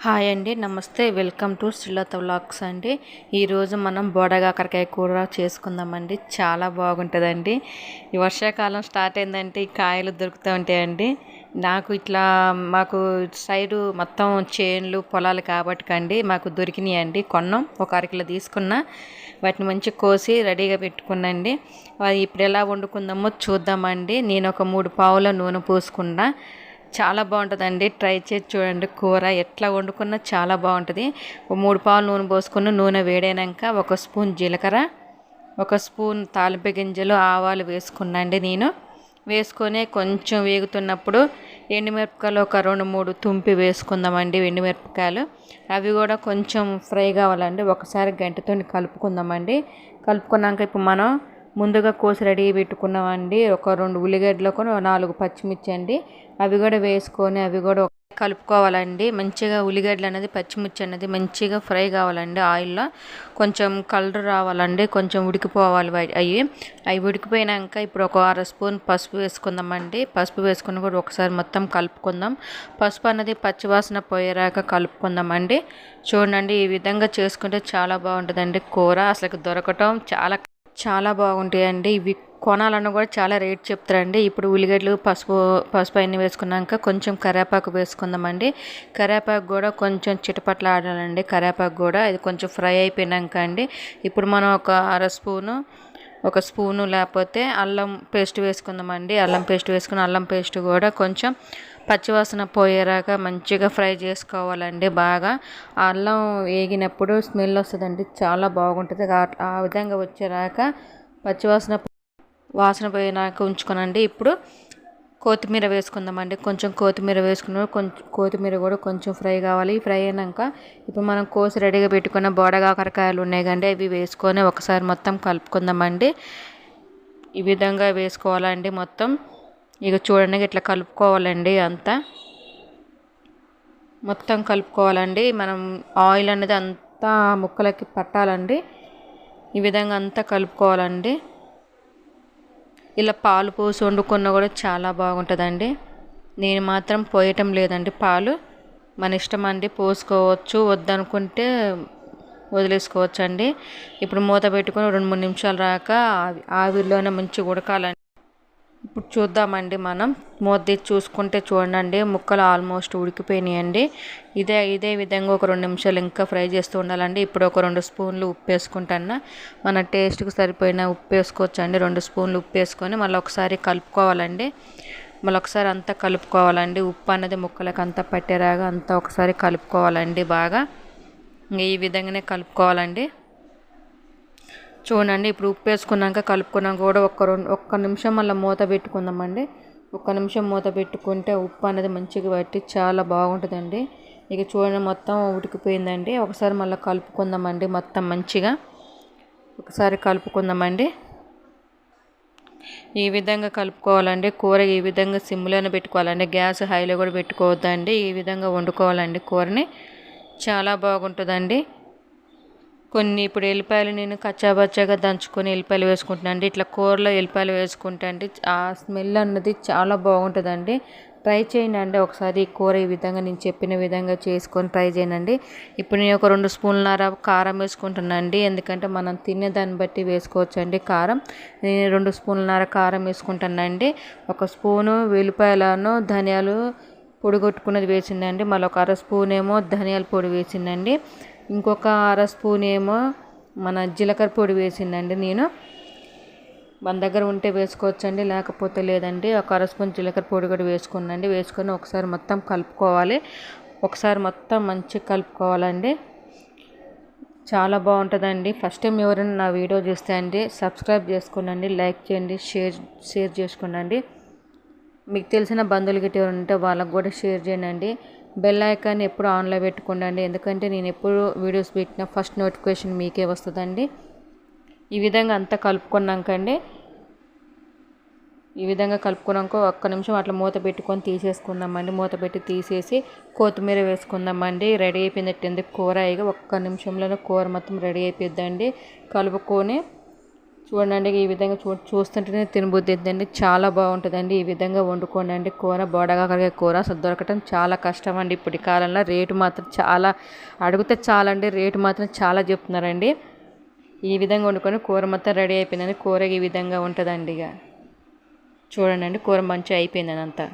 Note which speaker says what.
Speaker 1: Hi అండి, నమస్తే. Welcome to Srilatha vlogs అండి. ఈరోజు మనం బోడకాకరకాయ కూర చేసుకుందామండి. చాలా బాగుంటుందండి. ఈ వర్షాకాలం స్టార్ట్ అయిందంటే ఈ కాయలు దొరుకుతూ ఉంటాయండి. నాకు ఇట్లా మాకు సైడు మొత్తం చేన్లు పొలాలు కాబట్టి మాకు దొరికినాయండి. కొన్నాం, ఒక అరకిలో తీసుకున్నా. వాటిని మంచిగా కోసి రెడీగా పెట్టుకున్నాండి. ఇప్పుడు ఎలా వండుకుందామో చూద్దామండి. నేను ఒక 3 పావుల నూనె పోసుకున్నా. చాలా బాగుంటుందండి. ట్రై చేసి చూడండి. కూర ఎట్లా వండుకున్నా చాలా బాగుంటుంది. 3 పావులు నూనె పోసుకుని నూనె వేడైనాక 1 స్పూన్ జీలకర్ర, 1 స్పూన్ తాలింపు గింజలు, ఆవాలు వేసుకున్నాండి. నేను వేసుకొని కొంచెం వేగుతున్నప్పుడు ఎండుమిరపకాయలు ఒక 2-3 తుంపి వేసుకుందామండి. ఎండుమిరపకాయలు అవి కూడా కొంచెం ఫ్రై కావాలండి. ఒకసారి గంటతో కలుపుకుందామండి. కలుపుకున్నాక ఇప్పుడు మనం ముందుగా కోసి రెడీ పెట్టుకున్నామండి. ఒక 2 ఉల్లిగడ్డలు, 4 పచ్చిమిర్చి అండి. అవి కూడా వేసుకొని అవి కూడా కలుపుకోవాలండి. మంచిగా ఉల్లిగడ్డలు అనేది, పచ్చిమిర్చి అనేది మంచిగా ఫ్రై కావాలండి. ఆయిల్లో కొంచెం కలర్ రావాలండి. కొంచెం ఉడికిపోవాలి అవి ఉడికిపోయినాక ఇప్పుడు ఒక 1/2 స్పూన్ పసుపు వేసుకుందామండి. పసుపు వేసుకుని కూడా ఒకసారి మొత్తం కలుపుకుందాం. పసుపు అనేది పచ్చివాసన పోయేరాక కలుపుకుందామండి. చూడండి, ఈ విధంగా చేసుకుంటే చాలా బాగుంటుందండి. కూర అసలు దొరకటం చాలా చాలా బాగుంటాయండి. ఇవి కొనాలన్నా కూడా చాలా రేట్ చెప్తారండి. ఇప్పుడు ఉల్లిగడ్డలు, పసుపు అన్నీ వేసుకున్నాక కొంచెం కరివేపాకు వేసుకుందామండి. కరివేపాకు కూడా కొంచెం చిటపట్ల ఆడాలండి. కరివేపాకు కూడా ఇది కొంచెం ఫ్రై అయిపోయినాక అండి ఇప్పుడు మనం ఒక స్పూను లేకపోతే అల్లం పేస్ట్ వేసుకుందామండి. అల్లం పేస్ట్ వేసుకుని అల్లం పేస్ట్ కూడా కొంచెం పచ్చివాసన పోయేరాక మంచిగా ఫ్రై చేసుకోవాలండి. బాగా అల్లం వేగినప్పుడు స్మెల్ వస్తుందండి. చాలా బాగుంటుంది. ఆ విధంగా వచ్చేరాక వాసన పోయినాక ఉంచుకోనండి. ఇప్పుడు కొత్తిమీర వేసుకుందామండి. కొంచెం కొత్తిమీర వేసుకున్న కొత్తిమీర కూడా కొంచెం ఫ్రై కావాలి. ఫ్రై అయినాక ఇప్పుడు మనం కోసి రెడీగా పెట్టుకున్న బోడకాకరకాయలు ఉన్నాయి కండి, అవి వేసుకొని ఒకసారి మొత్తం కలుపుకుందామండి. ఈ విధంగా వేసుకోవాలండి మొత్తం. ఇక చూడండి, ఇట్లా కలుపుకోవాలండి. అంతా మొత్తం కలుపుకోవాలండి. మనం ఆయిల్ అనేది అంతా ముక్కలకి పట్టాలండి. ఈ విధంగా అంతా కలుపుకోవాలండి. ఇలా పాలు పోసి వండుకున్న కూడా చాలా బాగుంటుందండి. నేను మాత్రం పోయటం లేదండి. పాలు మన ఇష్టం అండి. పోసుకోవచ్చు, వద్దనుకుంటే వదిలేసుకోవచ్చు అండి. ఇప్పుడు మూత పెట్టుకొని 2-3 నిమిషాలు రాక ఆవిరిలోనే మంచిగా ఉడకాలండి. ఇప్పుడు చూద్దామండి. మనం మూత తీసి చూసుకుంటే చూడండి, ముక్కలు ఆల్మోస్ట్ ఉడికిపోయినాయండి. ఇదే విధంగా ఒక 2 నిమిషాలు ఇంకా ఫ్రై చేస్తూ ఉండాలండి. ఇప్పుడు ఒక 2 స్పూన్లు ఉప్పు వేసుకుంటాను. మన టేస్ట్కి సరిపోయిన ఉప్పు వేసుకోవచ్చు అండి. 2 స్పూన్లు ఉప్పు వేసుకొని మళ్ళీ ఒకసారి కలుపుకోవాలండి. మళ్ళీ ఒకసారి అంతా కలుపుకోవాలండి. ఉప్పు అనేది ముక్కలకు అంతా పట్టేలాగా అంతా ఒకసారి కలుపుకోవాలండి. బాగా ఈ విధంగానే కలుపుకోవాలండి. చూడండి, ఇప్పుడు ఉప్పు వేసుకున్నాక కలుపుకున్నాక కూడా ఒక్క నిమిషం మళ్ళీ మూత పెట్టుకుందామండి. 1 నిమిషం మూత పెట్టుకుంటే ఉప్పు అనేది మంచిగా పట్టి చాలా బాగుంటుందండి. ఇక చూడండి, మొత్తం ఉడికిపోయిందండి. ఒకసారి మళ్ళీ కలుపుకుందామండి. మొత్తం మంచిగా ఒకసారి కలుపుకుందామండి. ఈ విధంగా కలుపుకోవాలండి. కూర ఈ విధంగా సిమ్లోనే పెట్టుకోవాలండి. గ్యాస్ హైలో కూడా పెట్టుకోవద్దండి. ఈ విధంగా వండుకోవాలండి కూరని. చాలా బాగుంటుందండి. ఇప్పుడు ఎల్లిపాయలు నేను కచ్చాబచ్చాగా దంచుకొని ఎల్లిపాయలు వేసుకుంటున్నాను అండి. ఇట్లా కూరలో ఎల్లిపాయలు వేసుకుంటే అండి ఆ స్మెల్ అన్నది చాలా బాగుంటుందండి. ట్రై చేయండి ఒకసారి. ఈ కూర ఈ విధంగా నేను చెప్పిన విధంగా చేసుకొని ట్రై చేయండి. ఇప్పుడు నేను ఒక 2 స్పూన్లన్నర కారం వేసుకుంటున్నాను అండి. ఎందుకంటే మనం తినే దాన్ని బట్టి వేసుకోవచ్చు అండి కారం. నేను 2 స్పూన్లన్నర కారం వేసుకుంటానండి. 1 స్పూను వెల్లిపాయలను ధనియాలు పొడి కొట్టుకున్నది వేసిందండి. మళ్ళీ ఒక 1/2 స్పూన్ ఏమో ధనియాల పొడి వేసిందండి. ఇంకొక 1/2 స్పూన్ ఏమో మన జీలకర్ర పొడి వేసిందండి. నేను మన దగ్గర ఉంటే వేసుకోవచ్చండి, లేకపోతే లేదండి. ఒక 1/2 స్పూన్ జీలకర్ర పొడి కూడా వేసుకున్నాండి. వేసుకొని ఒకసారి మొత్తం కలుపుకోవాలి. ఒకసారి మొత్తం మంచిగా కలుపుకోవాలండి. చాలా బాగుంటుందండి. ఫస్ట్ టైం ఎవరైనా నా వీడియో చూస్తే అండి సబ్స్క్రైబ్ చేసుకోండి, లైక్ చేయండి, షేర్ చేసుకోండి. మీకు తెలిసిన బంధువులు గిట్ట ఎవరు ఉంటే వాళ్ళకు కూడా షేర్ చేయండి. బెల్ ఐకాన్ ఎప్పుడు ఆన్లో పెట్టుకోండి. ఎందుకంటే నేను ఎప్పుడు వీడియోస్ పెట్టినా ఫస్ట్ నోటిఫికేషన్ మీకే వస్తుందండి. ఈ విధంగా అంతా కలుపుకున్నాకండి, ఈ విధంగా కలుపుకున్నాక 1 నిమిషం అట్లా మూత పెట్టుకొని తీసేసుకుందామండి. మూత పెట్టి తీసేసి కొత్తిమీర వేసుకుందామండి. రెడీ అయిపోయిందండి కూర. ఇక 1 నిమిషంలోనే కూర మొత్తం రెడీ అయిపోద్దండి. కలుపుకొని చూడండి ఈ విధంగా చూస్తుంటేనే తినబుద్ధి అవుతుందండి. చాలా బాగుంటుందండి. ఈ విధంగా వండుకోండి అండి. కూర బోడకాకరకాయ కూర అసలు దొరకటం చాలా కష్టం అండి. ఇప్పటి కాలంలో రేటు మాత్రం చాలా, అడిగితే చాలండి, రేటు మాత్రం చాలా చెప్తున్నారండి. ఈ విధంగా వండుకొని కూర మొత్తం రెడీ అయిపోయిందండి. కూర ఈ విధంగా ఉంటుందండి. ఇక చూడండి కూర మంచిగా అయిపోయిందని అంతా.